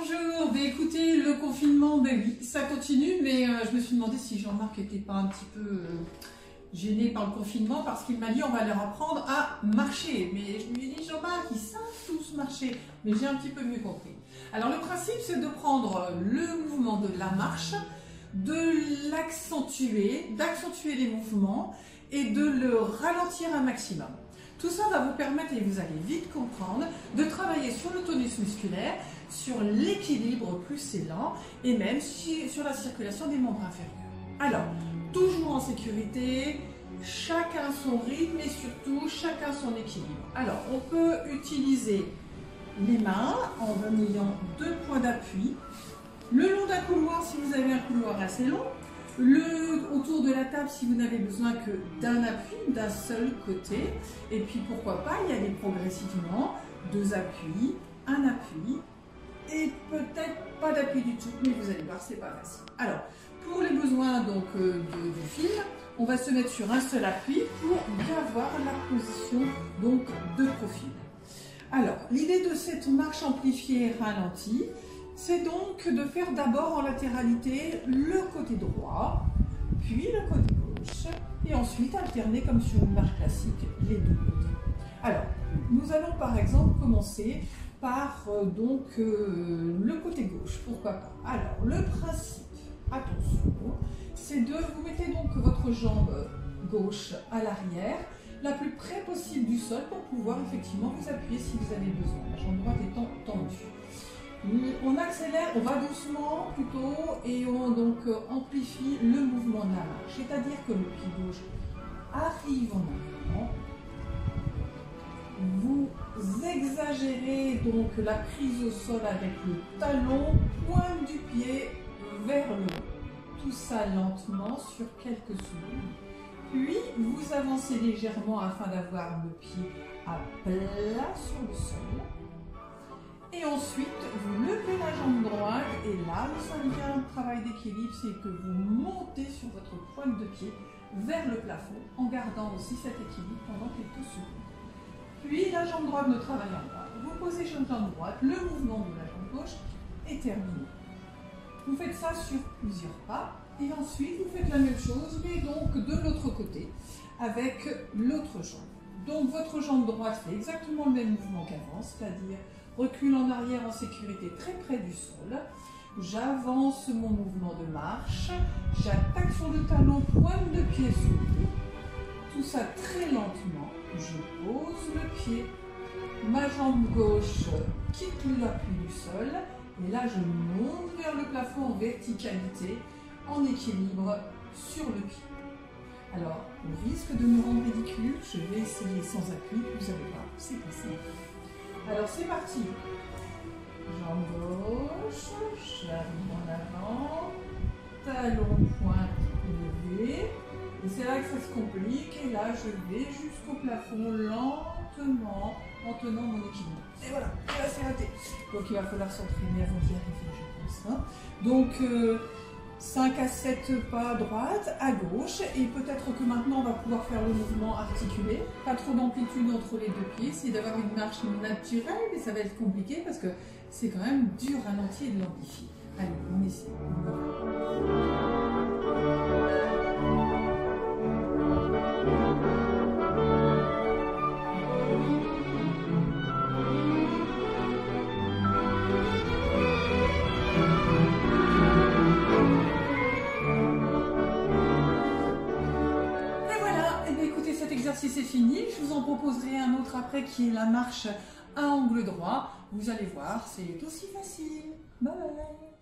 Bonjour, écoutez, le confinement, oui, ça continue, mais je me suis demandé si Jean-Marc n'était pas un petit peu gêné par le confinement, parce qu'il m'a dit on va leur apprendre à marcher. Mais je lui ai dit, Jean-Marc, ils savent tous marcher, mais j'ai un petit peu mieux compris. Alors le principe, c'est de prendre le mouvement de la marche, de l'accentuer, d'accentuer les mouvements et de le ralentir un maximum. Tout ça va vous permettre, et vous allez vite comprendre, de travailler sur le tonus musculaire, sur l'équilibre plus et lent, et même sur la circulation des membres inférieurs. Alors, toujours en sécurité, chacun son rythme et surtout chacun son équilibre. Alors, on peut utiliser les mains en ayant deux points d'appui, le long d'un couloir si vous avez un couloir assez long, autour de la table si vous n'avez besoin que d'un appui, d'un seul côté, et puis pourquoi pas y aller progressivement, deux appuis, un appui, et peut-être pas d'appui du tout, mais vous allez voir, c'est pas facile. Alors, pour les besoins donc du fil, on va se mettre sur un seul appui pour bien voir la position donc de profil. Alors, l'idée de cette marche amplifiée et ralentie, c'est donc de faire d'abord en latéralité le côté droit, puis le côté gauche, et ensuite alterner comme sur une marche classique les deux côtés. Alors, nous allons par exemple commencer par le côté gauche, pourquoi pas. Alors, le principe, attention, c'est de vous mettez donc votre jambe gauche à l'arrière, la plus près possible du sol pour pouvoir effectivement vous appuyer si vous avez besoin. La jambe droite étant tendue. On accélère, on va doucement plutôt et on donc amplifie le mouvement de la marche. C'est-à-dire que le pied gauche arrive en avant. Vous exagérez donc la prise au sol avec le talon, pointe du pied vers le haut. Tout ça lentement sur quelques secondes. Puis vous avancez légèrement afin d'avoir le pied à plat sur le sol. Et ensuite, vous levez la jambe droite et là, ça devient un travail d'équilibre, c'est que vous montez sur votre pointe de pied vers le plafond en gardant aussi cet équilibre pendant quelques secondes. Puis la jambe droite ne travaillant pas, vous posez sur la jambe droite, le mouvement de la jambe gauche est terminé. Vous faites ça sur plusieurs pas et ensuite vous faites la même chose mais donc de l'autre côté avec l'autre jambe. Donc votre jambe droite fait exactement le même mouvement qu'avant, c'est-à-dire recule en arrière en sécurité très près du sol. J'avance mon mouvement de marche. J'attaque sur le talon, pointe de pied soulevée. Tout ça très lentement. Je pose le pied. Ma jambe gauche quitte l'appui du sol. Et là, je monte vers le plafond en verticalité, en équilibre sur le pied. Alors, au risque de me rendre ridicule, je vais essayer sans appui. Vous allez voir, c'est pas simple. Alors c'est parti. Jambe gauche, j'arrive en avant, talon pointe levé. Et c'est là que ça se complique. Et là, je vais jusqu'au plafond lentement en tenant mon équilibre. Et voilà, et là c'est raté. Donc il va falloir s'entraîner avant d'y arriver, je pense. Hein. Donc 5 à 7 pas à droite, à gauche, et peut-être que maintenant on va pouvoir faire le mouvement articulé. Pas trop d'amplitude entre les deux pieds, c'est d'avoir une marche naturelle, mais ça va être compliqué parce que c'est quand même du ralenti et de l'amplifier. Allez, on essaie. L'exercice est fini, je vous en proposerai un autre après qui est la marche à angle droit. Vous allez voir, c'est aussi facile. Bye bye.